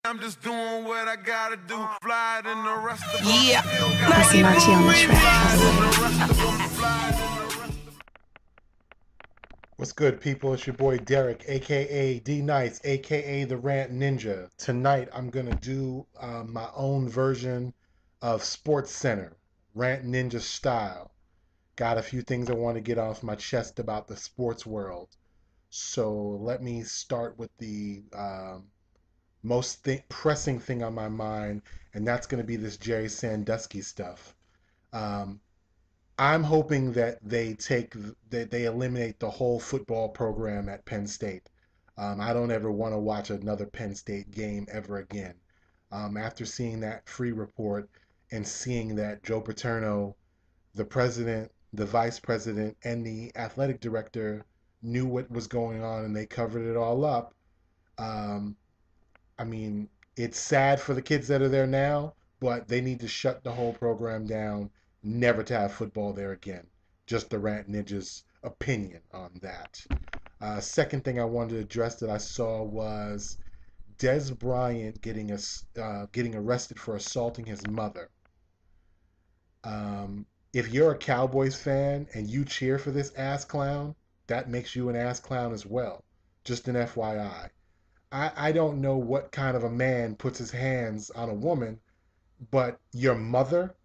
I'm just doing what I gotta do. Fly than the rest of them. Yeah. Missy Marty on the track, by the way. What's good, people? It's your boy Derek, aka D Nice, aka the Rant Ninja. Tonight, I'm gonna do my own version of Sports Center, Rant Ninja style. Got a few things I want to get off my chest about the sports world. So let me start with the most pressing thing on my mind, and that's going to be this Jerry Sandusky stuff. Um, I'm hoping that they eliminate the whole football program at Penn State. I don't ever want to watch another Penn State game ever again. After seeing that free report and seeing that Joe Paterno, the president, the vice president, and the athletic director knew what was going on and they covered it all up. Um, I mean, it's sad for the kids that are there now, but they need to shut the whole program down, never to have football there again. Just the Rant Ninja's opinion on that. Second thing I wanted to address that I saw was Des Bryant getting arrested for assaulting his mother. If you're a Cowboys fan and you cheer for this ass clown, that makes you an ass clown as well. Just an FYI. I don't know what kind of a man puts his hands on a woman, but your mother,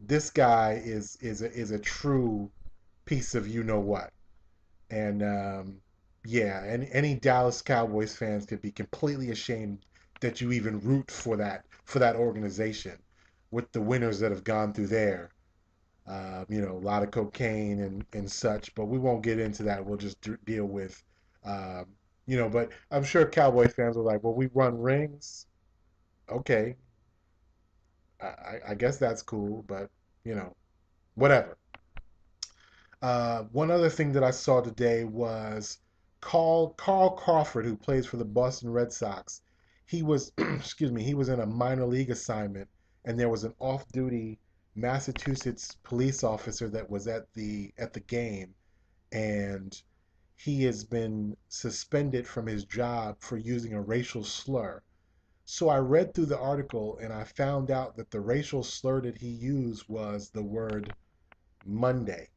this guy is a true piece of you know what. And yeah, any Dallas Cowboys fans could be completely ashamed that you even root for that organization with the winners that have gone through there. A lot of cocaine and such, but we won't get into that. We'll just deal with um, but I'm sure Cowboy fans are like, well, we run rings. Okay. I guess that's cool, but, whatever. One other thing that I saw today was Carl Crawford, who plays for the Boston Red Sox. He was, excuse me, he was in a minor league assignment, and there was an off-duty Massachusetts police officer that was at the game, and he has been suspended from his job for using a racial slur. So I read through the article and I found out that the racial slur that he used was the word Monday.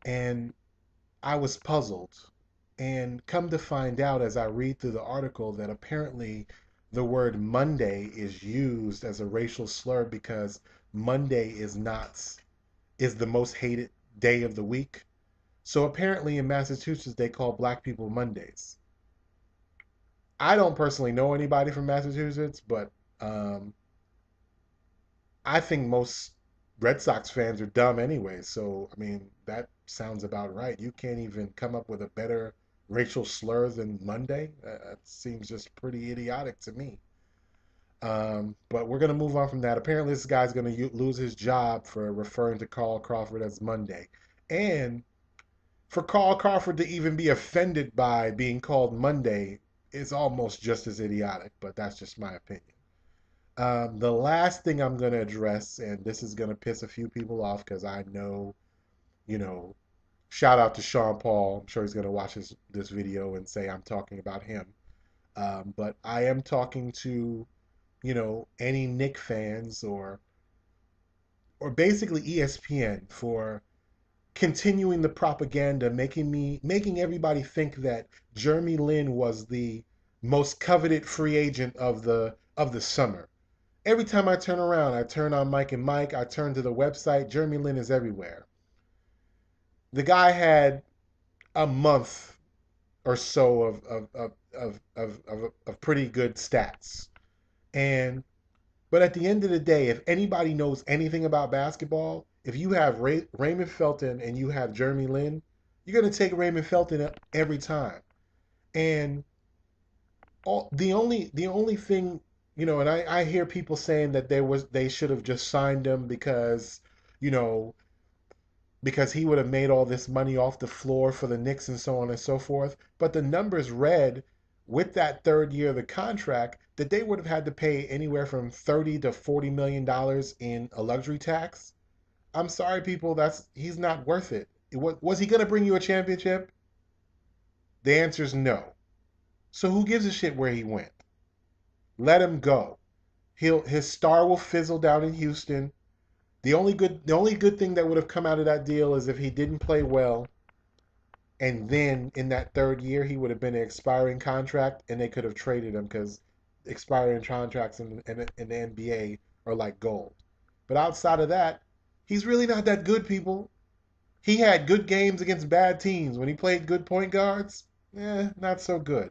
And I was puzzled. And come to find out as I read through the article that apparently the word Monday is used as a racial slur because Monday is the most hated day of the week. So apparently in Massachusetts, they call black people Mondays. I don't personally know anybody from Massachusetts, but um, I think most Red Sox fans are dumb anyway. So, I mean, that sounds about right. You can't even come up with a better racial slur than Monday. That seems just pretty idiotic to me. But we're going to move on from that. Apparently, this guy's going to lose his job for referring to Carl Crawford as Monday. And for Carl Crawford to even be offended by being called Monday is almost just as idiotic, but that's just my opinion. The last thing I'm going to address, and this is going to piss a few people off because I know, you know, shout out to Sean Paul. I'm sure he's going to watch this video and say I'm talking about him. But I am talking to, any Knick fans or basically ESPN for continuing the propaganda, making everybody think that Jeremy Lin was the most coveted free agent of the summer. Every time I turn around, I turn on Mike and Mike, I turn to the website, Jeremy Lin is everywhere. The guy had a month or so of pretty good stats. But at the end of the day, if anybody knows anything about basketball, if you have Raymond Felton and you have Jeremy Lin, you're going to take Raymond Felton every time. And the only thing, and I hear people saying that they should have just signed him you know, because he would have made all this money off the floor for the Knicks and so on and so forth. But the numbers read with that third year of the contract that they would have had to pay anywhere from 30 to 40 million dollars in a luxury tax. I'm sorry, people, he's not worth it. Was he going to bring you a championship? The answer is no. So who gives a shit where he went? Let him go. His star will fizzle down in Houston. The only good thing that would have come out of that deal is if he didn't play well, and then in that third year he would have been an expiring contract, and they could have traded him because expiring contracts in the NBA are like gold. But outside of that, he's really not that good, people. He had good games against bad teams. When he played good point guards, not so good.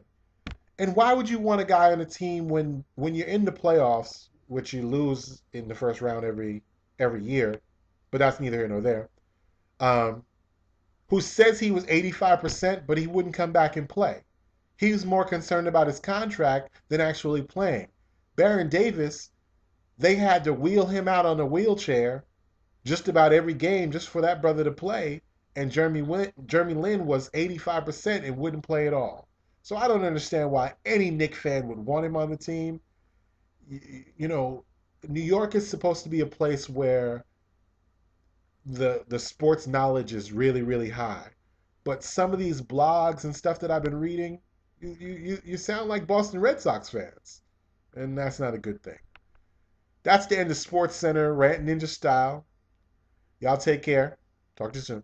And why would you want a guy on a team when you're in the playoffs, which you lose in the first round every year, but that's neither here nor there. Um, who says he was 85%, but he wouldn't come back and play. He was more concerned about his contract than actually playing. Baron Davis, they had to wheel him out on a wheelchair just about every game just for that brother to play. And Jeremy Lin was 85% and wouldn't play at all. So I don't understand why any Knick fan would want him on the team. You know, New York is supposed to be a place where the sports knowledge is really really high, but some of these blogs and stuff that I've been reading, you sound like Boston Red Sox fans, and that's not a good thing. That's the end of Sports Center Rant Ninja style. Y'all take care. Talk to you soon.